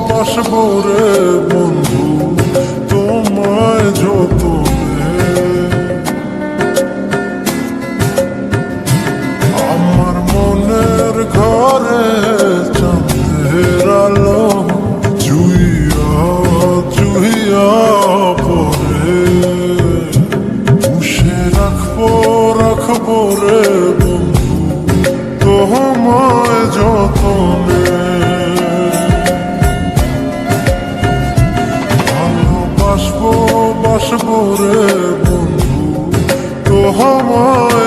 বাসবো রে বন্ধু তোমায় যতনে, আমার মনের ঘরে চাঁদের আলো জুইয়া জুইয়া পরে, পুষে রাখবো রে বন্ধু তোমায় যতনে। বাসবো রে বন্ধু তোমায়